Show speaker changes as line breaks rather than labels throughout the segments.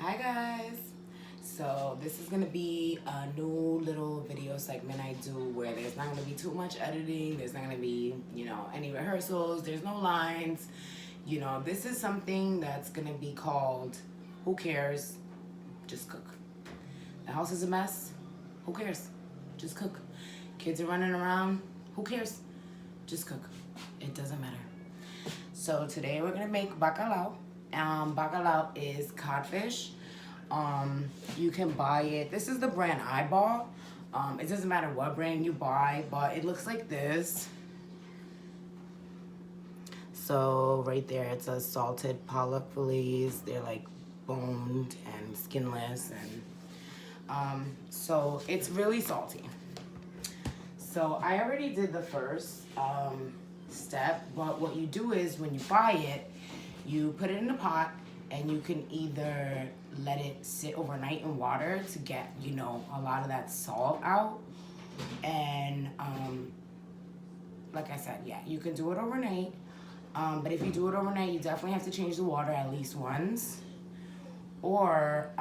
Hi guys. So this is gonna be a new little video segment I do where there's not gonna be too much editing, there's not gonna be, any rehearsals, there's no lines. This is something that's gonna be called Who Cares? Just Cook. The house is a mess. Who cares? Just cook. Kids are running around. Who cares? Just cook. It doesn't matter. So today we're gonna make bacalao. Bacalao is codfish. You can buy it. This is the brand I bought. It doesn't matter what brand you buy, but it looks like this. So right there, it says salted pollock fillets. They're like boned and skinless, and so it's really salty. So I already did the first step, but what you do is when you buy it, you put it in a pot, and you can either let it sit overnight in water to get, a lot of that salt out. And like I said, yeah, you can do it overnight. But if you do it overnight, you definitely have to change the water at least once. Or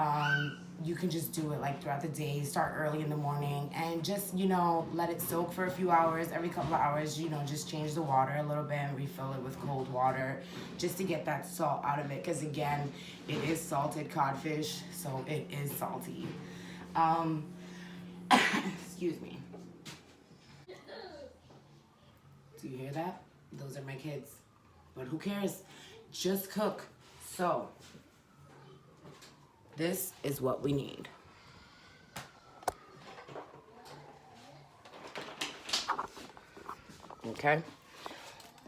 you can just do it like throughout the day, start early in the morning, and just, let it soak for a few hours. Every couple of hours, just change the water a little bit and refill it with cold water just to get that salt out of it. Because again, it is salted codfish, so it is salty. Excuse me. Do you hear that? Those are my kids. But who cares? Just cook. So this is what we need. Okay.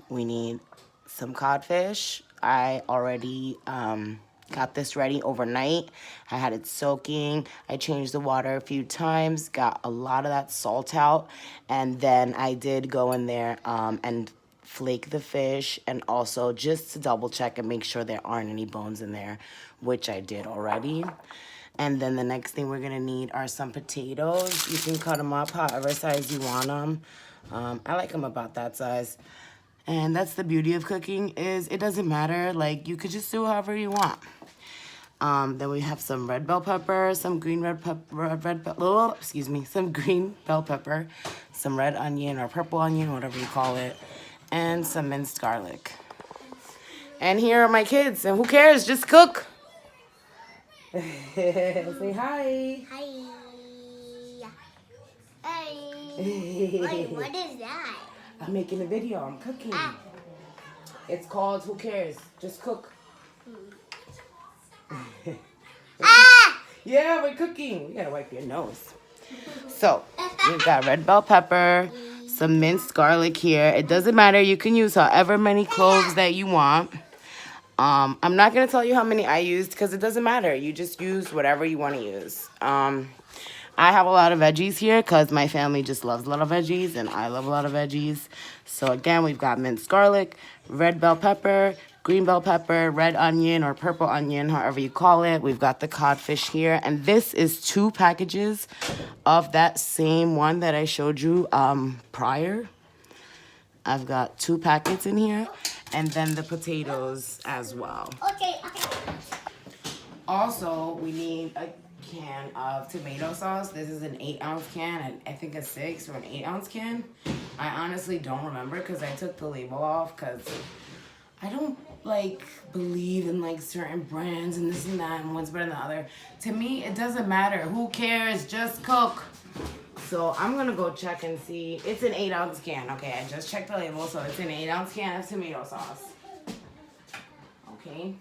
We need some codfish. I already got this ready overnight. I had it soaking. I changed the water a few times, got a lot of that salt out, and then I did go in there and flake the fish, and also just to double check and make sure there aren't any bones in there, which I did already. And then the next thing we're gonna need are some potatoes. You can cut them up however size you want them. I like them about that size. And that's the beauty of cooking, is it doesn't matter. Like, you could just do however you want. Then we have some red bell pepper, some green some green bell pepper, some red onion or purple onion, whatever you call it, and some minced garlic. And here are my kids, and who cares? Just cook. Say hi.
Hi. Hey. Wait, what is that?
I'm making a video. I'm cooking. It's called Who Cares? Just Cook. Yeah, we're cooking. You gotta wipe your nose. So, we've got red bell pepper, some minced garlic here. It doesn't matter. You can use however many cloves that you want. I'm not going to tell you how many I used because it doesn't matter. You just use whatever you want to use. I have a lot of veggies here because my family just loves a lot of veggies, and I love a lot of veggies. So again, we've got minced garlic, red bell pepper, green bell pepper, red onion or purple onion, however you call it. We've got the codfish here, and this is 2 packages of that same one that I showed you prior. I've got 2 packets in here, and then the potatoes as well.
Okay.
Also, we need a can of tomato sauce. This is an 8-ounce can, and I think a 6 or an 8-ounce can. I honestly don't remember because I took the label off because I don't believe in certain brands and this and that and one's better than the other. To me, it doesn't matter. Who cares? Just cook. So I'm gonna go check and see. It's an 8-ounce can. Okay, I just checked the label, so it's an 8-ounce can of tomato sauce. Okay.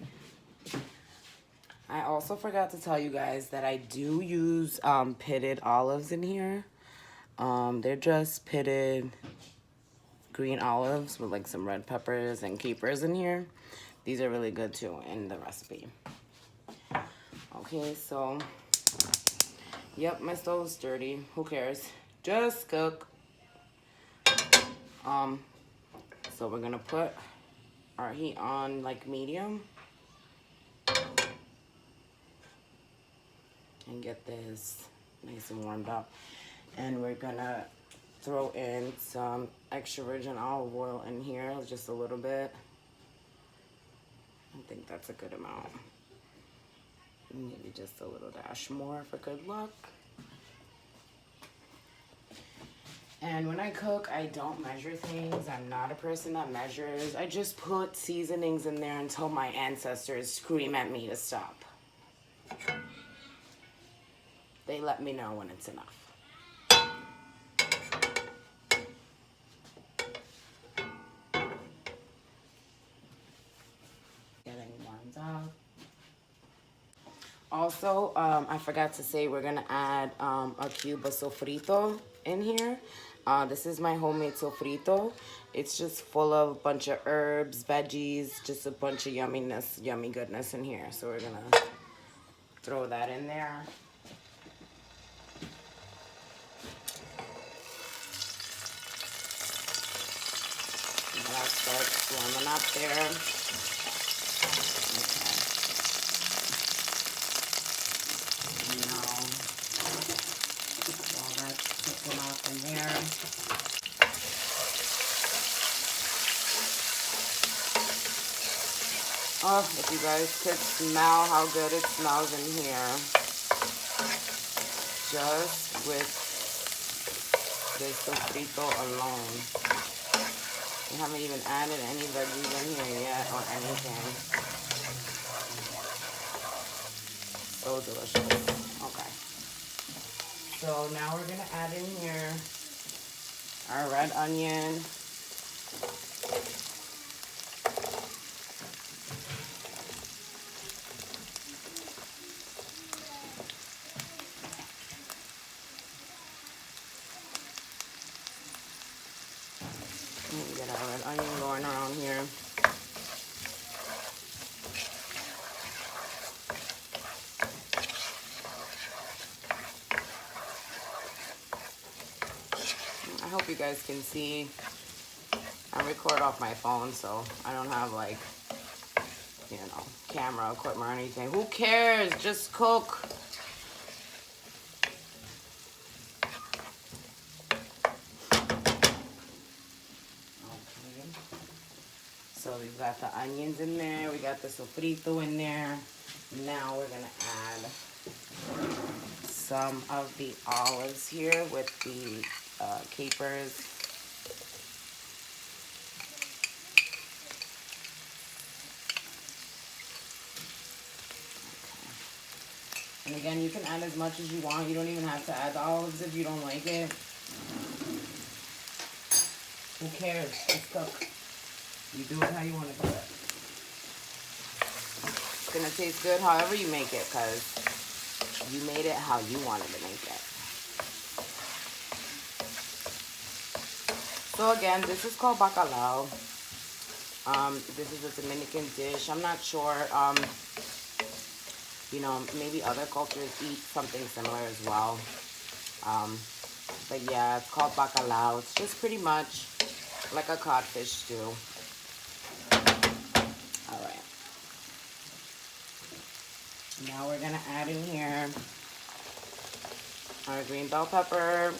I also forgot to tell you guys that I do use pitted olives in here. They're just pitted green olives with some red peppers and capers in here. These are really good too in the recipe. Okay, so yep, my stove's dirty. Who cares? Just cook. So we're gonna put our heat on medium. And get this nice and warmed up. And we're gonna throw in some extra virgin olive oil in here, just a little bit. I think that's a good amount. Maybe just a little dash more for good luck. And when I cook, I don't measure things. I'm not a person that measures. I just put seasonings in there until my ancestors scream at me to stop. They let me know when it's enough. Getting warmed up. Also, I forgot to say we're gonna add a cube of sofrito in here. This is my homemade sofrito. It's just full of a bunch of herbs, veggies, just a bunch of yumminess, yummy goodness in here. So we're gonna throw that in there. And that starts warming up there. In there. Oh, if you guys could smell how good it smells in here. Just with this sofrito alone. We haven't even added any veggies in here yet or anything. So delicious. Okay. So now we're gonna add in here our red onion. Get our red onion going around here. I hope you guys can see. I record off my phone, so I don't have like, you know, camera equipment or anything. Who cares? Just cook. Okay. So we've got the onions in there. We got the sofrito in there. Now we're gonna add some of the olives here with the capers. Okay. And again, you can add as much as you want. You don't even have to add the olives if you don't like it. Who cares? Just cook. You do it how you want to do it. It's gonna taste good however you make it, because you made it how you wanted to make it. So again, this is called bacalao. This is a Dominican dish. I'm not sure, you know, maybe other cultures eat something similar as well. But yeah, it's called bacalao. It's just pretty much like a codfish stew. All right. Now we're gonna add in here our green bell pepper,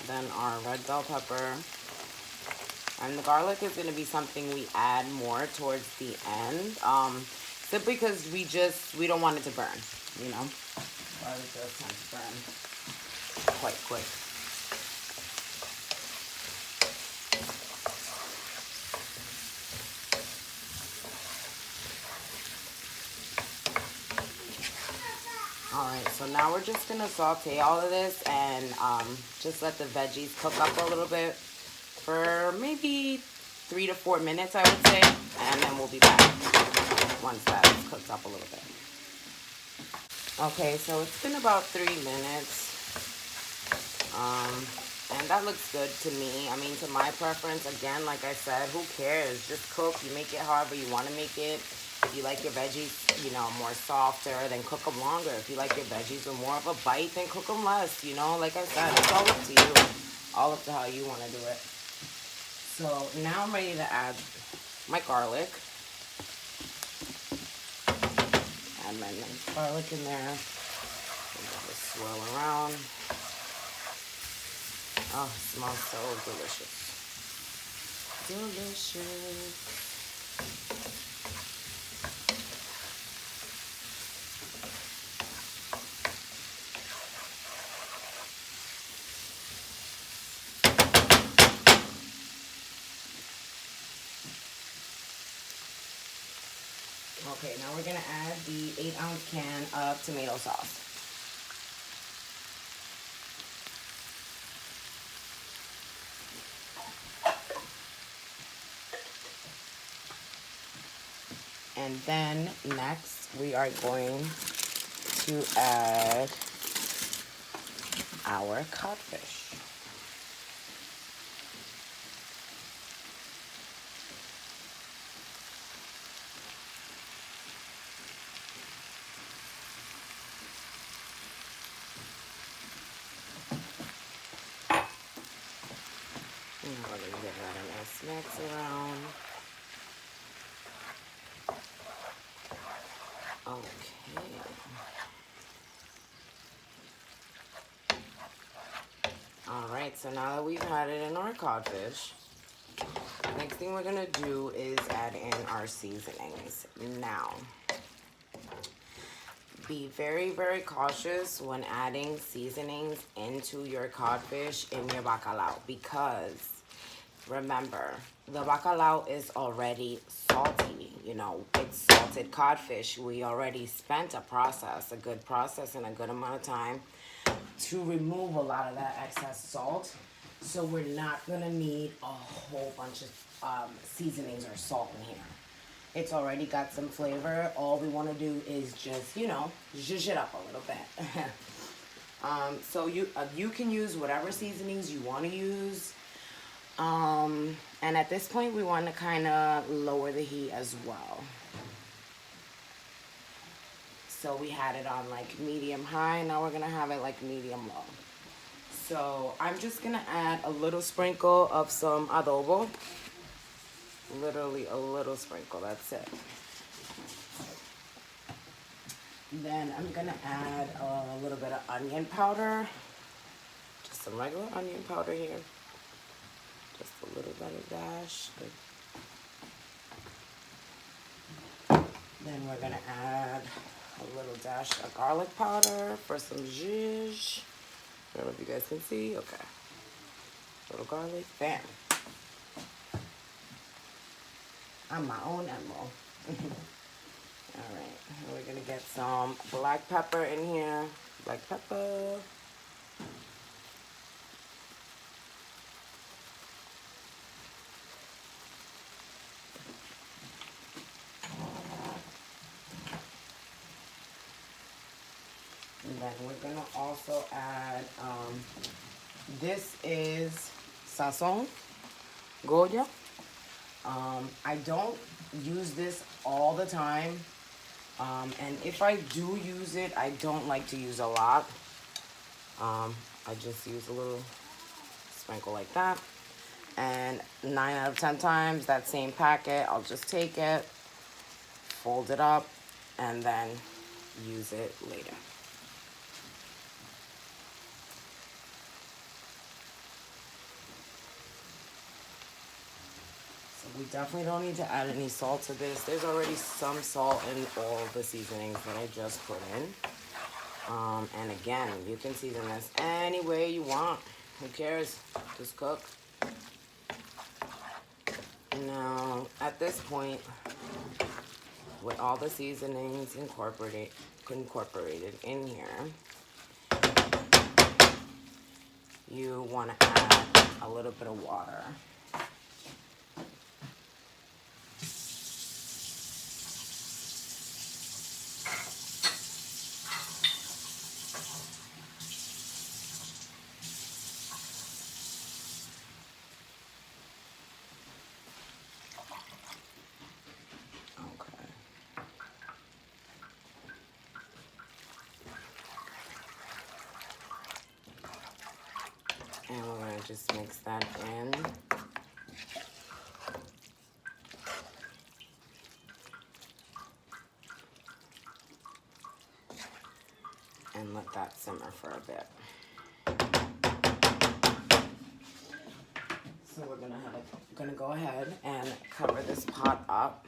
then our red bell pepper. And the garlic is going to be something we add more towards the end, simply because we don't want it to burn, you know. Garlic does tend to burn quite quick. All right, so now we're just going to saute all of this and just let the veggies cook up a little bit for maybe 3 to 4 minutes, I would say, and then we'll be back once that's cooked up a little bit. Okay, so it's been about 3 minutes, and that looks good to me. I mean, to my preference, again, like I said, who cares? Just cook. You make it however you want to make it. If you like your veggies, you know, more softer, then cook them longer. If you like your veggies with more of a bite, then cook them less, you know. Like I said, it's all up to you, all up to how you want to do it. So now I'm ready to add my garlic. Add my nice garlic in there. Just swirl around. Oh, it smells so delicious. Delicious. Okay, now we're gonna add the 8-ounce can of tomato sauce. And then next we are going to add our codfish. And we're going to give that a nice mix around. Okay. All right, so now that we've had it in our codfish, next thing we're gonna do is add in our seasonings. Now, be very, very cautious when adding seasonings into your codfish in your bacalao, because remember, the bacalao is already salty. You know, it's salted codfish. We already spent a good process and a good amount of time to remove a lot of that excess salt. So we're not gonna need a whole bunch of seasonings or salt in here. It's already got some flavor. All we wanna do is just, you know, zhuzh it up a little bit. So you can use whatever seasonings you wanna use. And at this point, we want to kind of lower the heat as well. So we had it on like medium high. Now we're going to have it like medium low. So I'm just going to add a little sprinkle of some adobo. Literally a little sprinkle. That's it. Then I'm going to add a little bit of onion powder. Just some regular onion powder here. Just a little bit of dash. Then we're gonna add a little dash of garlic powder for some zhuzh. I don't know if you guys can see. Okay. A little garlic. Bam. I'm my own animal. Alright. We're gonna get some black pepper in here. Black pepper. And then we're gonna also add, this is Sazon, Goya. I don't use this all the time. And if I do use it, I don't like to use a lot. I just use a little sprinkle like that. And 9 out of 10 times, that same packet, I'll just take it, fold it up, and then use it later. We definitely don't need to add any salt to this. There's already some salt in all the seasonings that I just put in. And again, you can season this any way you want. Who cares? Just cook. Now, at this point, with all the seasonings incorporated in here, you want to add a little bit of water. And we're going to just mix that in. And let that simmer for a bit. So we're gonna go ahead and cover this pot up.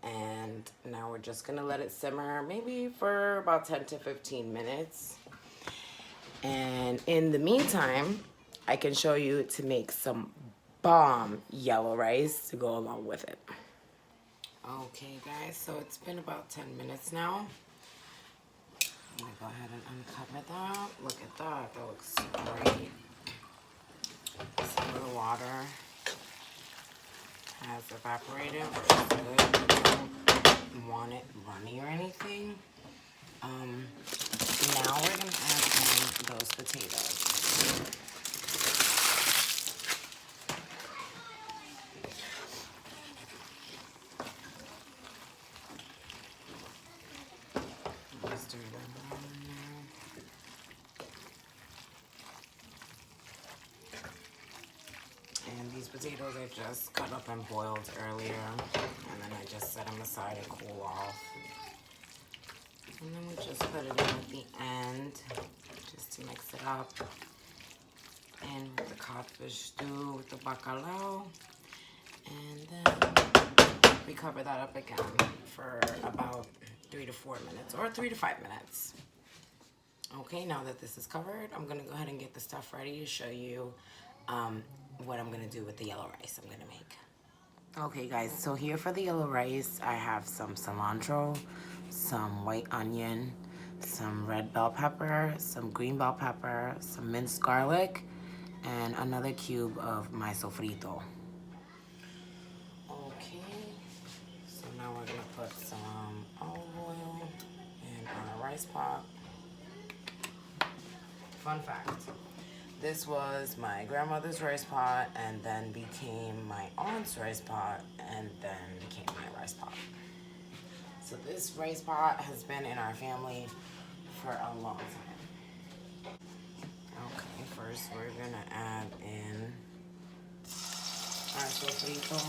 And now we're just gonna let it simmer maybe for about 10 to 15 minutes. And in the meantime, I can show you to make some bomb yellow rice to go along with it. Okay, guys, so it's been about 10 minutes now. I'm gonna go ahead and uncover that. Look at that, that looks great. Some of the water has evaporated, which is good. Don't want it runny or anything. Now we're gonna add in those potatoes. Just stir them all in there. And these potatoes I just cut up and boiled earlier, and then I just set them aside to cool off. And then we just put it in at the end, just to mix it up. And with the codfish stew with the bacalao. And then we cover that up again for about 3 to 4 minutes, or 3 to 5 minutes. Okay, now that this is covered, I'm gonna go ahead and get the stuff ready to show you what I'm gonna do with the yellow rice I'm gonna make. Okay guys, so here for the yellow rice, I have some cilantro, some white onion, some red bell pepper, some green bell pepper, some minced garlic, and another cube of my sofrito. Okay, so now we're gonna put some olive oil in our rice pot. Fun fact, this was my grandmother's rice pot and then became my aunt's rice pot and then became my rice pot. So this rice pot has been in our family for a long time. Okay, first we're gonna add in our sofrito.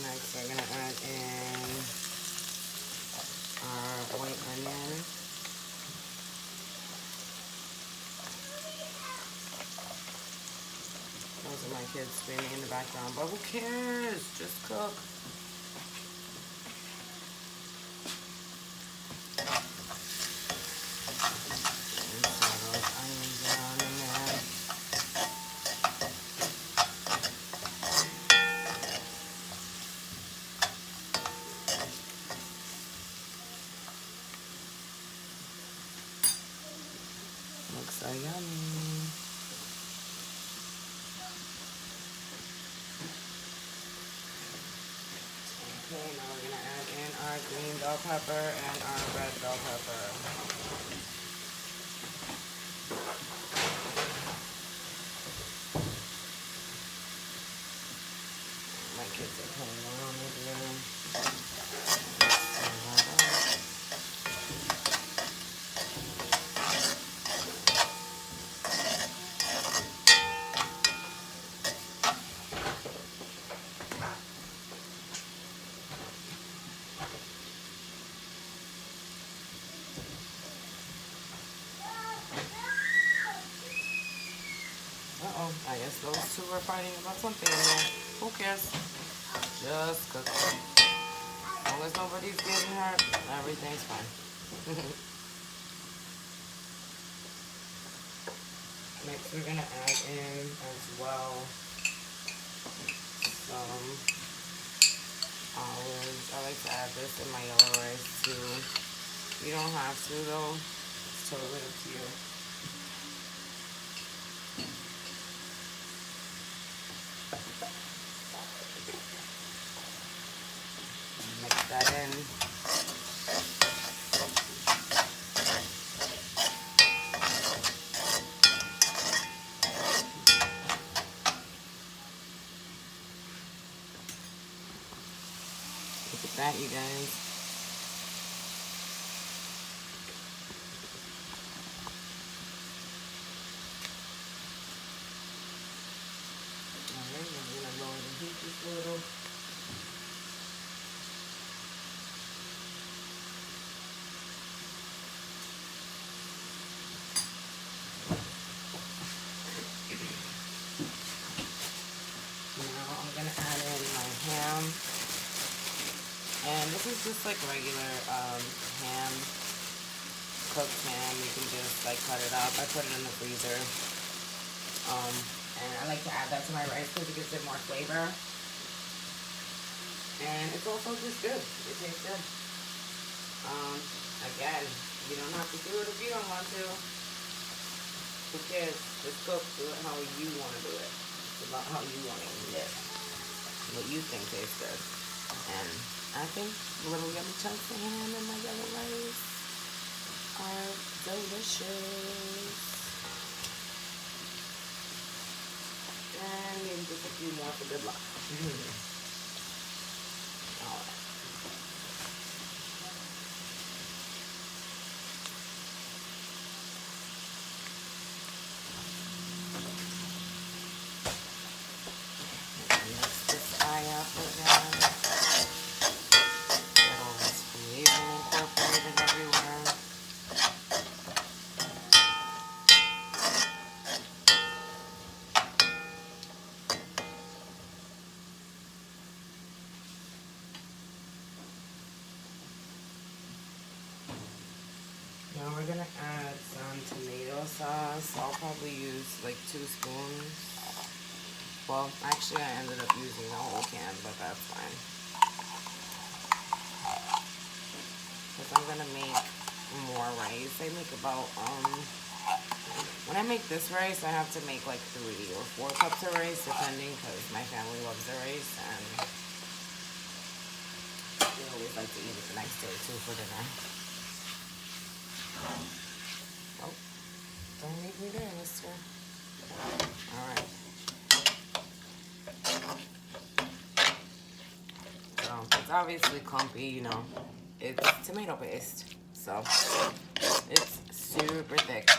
Next, we're gonna add in our white onion. Those are my kids screaming in the background, but who cares? Just cook. And so those onions down in there. Looks so yummy. Okay, now we're gonna add in our green bell pepper and our red bell pepper. My kids are playing around with them. Uh-oh, I guess those two are fighting about something in there. Who cares? Just cook. As long as nobody's getting hurt, everything's fine. Next, we're gonna add in as well some olives. I like to add this in my yellow rice too. You don't have to though. It's totally up to you. Mix that in. Look at that, you guys. Alright, I'm gonna lower the heat just a little. just like regular ham, cooked ham. You can just like cut it up. I put it in the freezer. And I like to add that to my rice because it gives it more flavor. And it's also just good. It tastes good. Again, you don't have to do it if you don't want to. Who cares? Just cook. Do it how you want to do it. It's about how you want to eat it. What you think tastes good. And I think little yummy chunks of ham and my yellow rice are delicious. And maybe just a few more for good luck. Alright. Mix this eye up again. Get all this flavor incorporated everywhere. Now we're gonna add some tomato sauce. I'll probably use like 2 spoons. Well, actually I ended up using the whole can, but that's fine. Because I'm gonna make more rice. I make about, when I make this rice, I have to make like 3 or 4 cups of rice, depending, because my family loves the rice, and they always like to eat it the next day too for dinner. Oh, don't leave me there, mister. Alright. So, it's obviously clumpy, you know. It's tomato paste. So, it's super thick.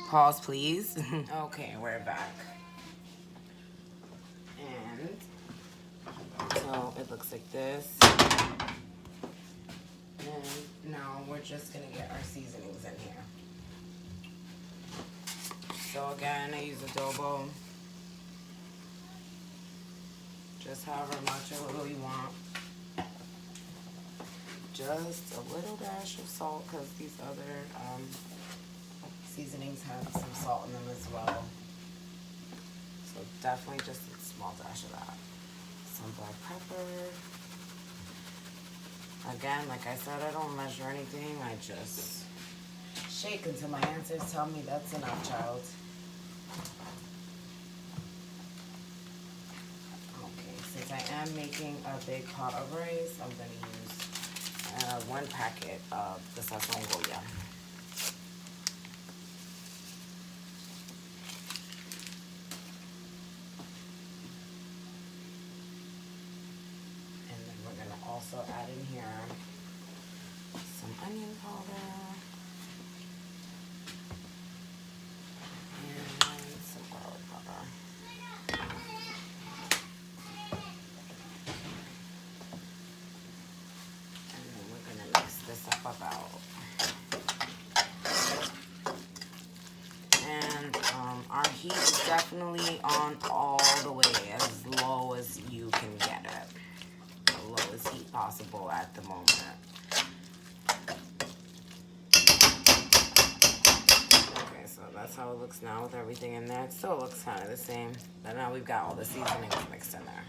Pause, please. Okay, we're back. And so it looks like this. And now we're just gonna get our seasonings in here. So again, I use adobo. Just however much or little you want. Just a little dash of salt, because these other seasonings have some salt in them as well. So definitely just a small dash of that. Some black pepper. Again, like I said, I don't measure anything. I just shake until my answers tell me that's enough, child. Okay, since I am making a big pot of rice, I'm going to use 1 packet of the Sazon Goya. Also add in here some onion powder and some garlic powder. And then we're gonna mix this up about. And our heat is definitely on all the way, as low as you can get it. Lowest heat possible at the moment. Okay, so that's how it looks now with everything in there. It still looks kind of the same, but now we've got all the seasonings mixed in there.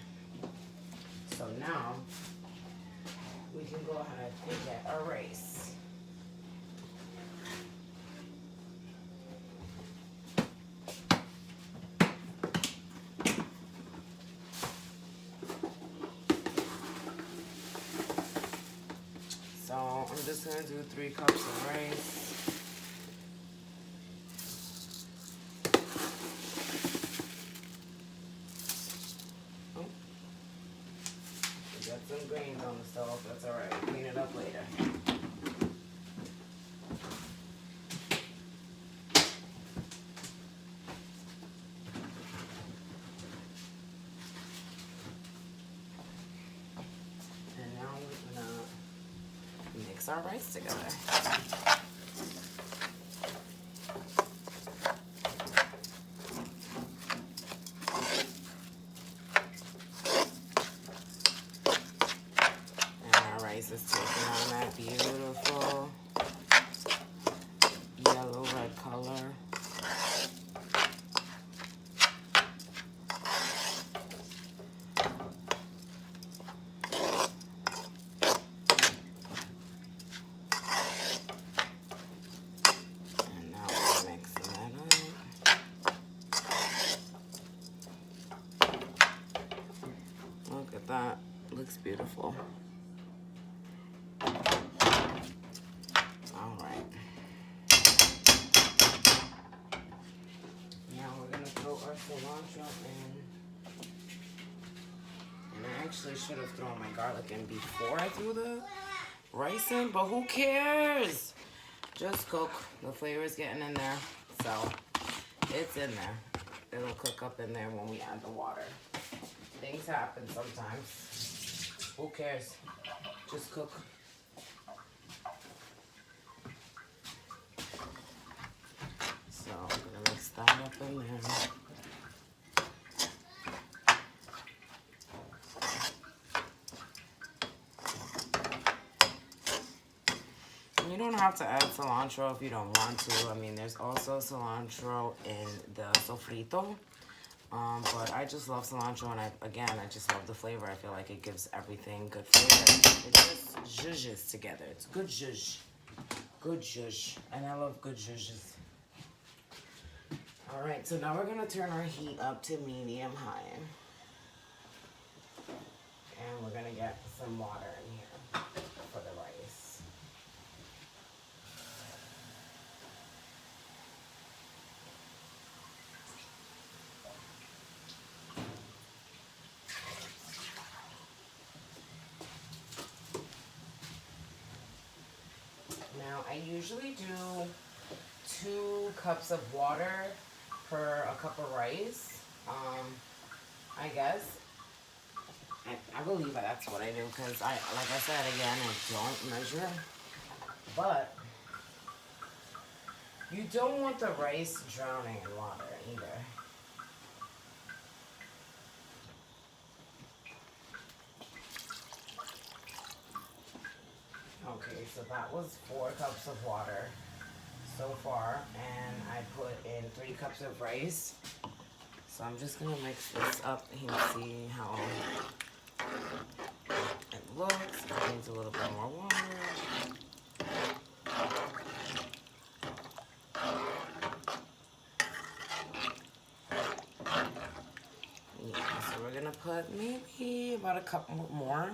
So now we can go ahead and get our rice. So I'm just gonna do 3 cups of rice. Oh, we got some grains on the stove. That's all right. Clean it up later. And now we're gonna mix our rice together. And our rice is taking on that beautiful yellow-red color. That looks beautiful. All right. Now we're gonna throw our cilantro in. And I actually should have thrown my garlic in before I threw the rice in, but who cares? Just cook. The flavor is getting in there, so it's in there. It'll cook up in there when we add the water. Things happen sometimes. Who cares? Just cook. So I'm gonna mix that up in there. And you don't have to add cilantro if you don't want to. I mean, there's also cilantro in the sofrito. But I just love cilantro, and I just love the flavor. I feel like it gives everything good flavor. It just zhuzhes together. It's good zhuzh. Good zhuzh. And I love good zhuzhes. Alright, so now we're going to turn our heat up to medium-high. And we're going to get some water in here for the rice. Now, I usually do 2 cups of water per a cup of rice, I guess. I believe that's what I do because like I said again, I don't measure. But you don't want the rice drowning in water either. Okay, so that was 4 cups of water so far, and I put in 3 cups of rice. So I'm just gonna mix this up and see how it looks. It needs a little bit more water. Yeah, so we're gonna put maybe about a cup more.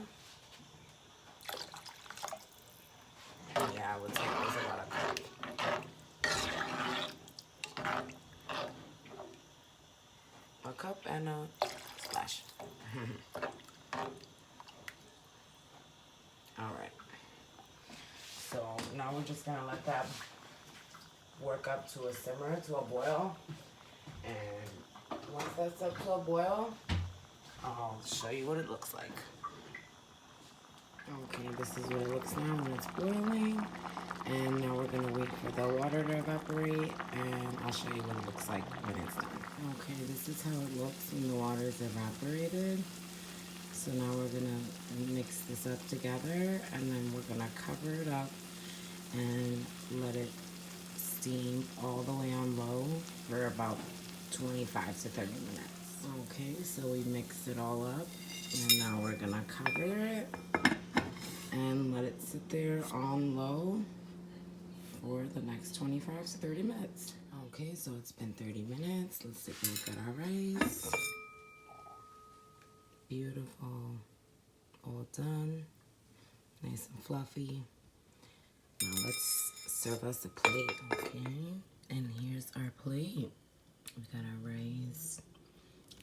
Yeah, I would say it was about a cup. A cup and a splash. Alright. So now we're just gonna let that work up to a simmer, to a boil. And once that's up to a boil, I'll show you what it looks like. Okay, this is what it looks now when it's boiling. And now we're gonna wait for the water to evaporate, and I'll show you what it looks like when it's done. Okay, this is how it looks when the water is evaporated. So now we're gonna mix this up together, and then we're gonna cover it up and let it steam all the way on low for about 25 to 30 minutes. Okay, so we mixed it all up, and now we're gonna cover it and let it sit there on low for the next 25 to 30 minutes. Okay, so it's been 30 minutes. Let's take a look at our rice. Beautiful. All done. Nice and fluffy. Now let's serve us a plate, okay? And here's our plate. We got our rice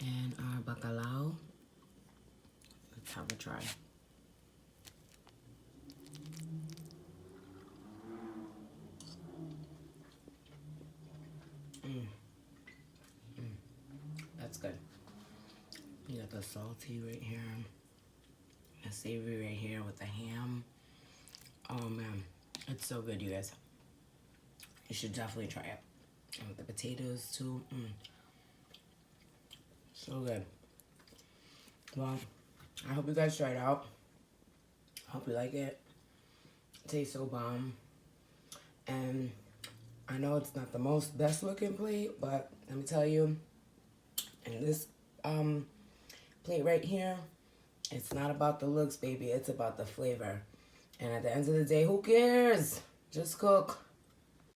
and our bacalao. Let's have a try. That's good. You got the salty right here, the savory right here with the ham. Oh man, it's so good, you guys. You should definitely try it. And with the potatoes too. So good. Well, I hope you guys try it out. Hope you like it. It tastes so bomb. And I know it's not the most best looking plate, but let me tell you, in this plate right here, it's not about the looks, baby. It's about the flavor. And at the end of the day, who cares? Just cook.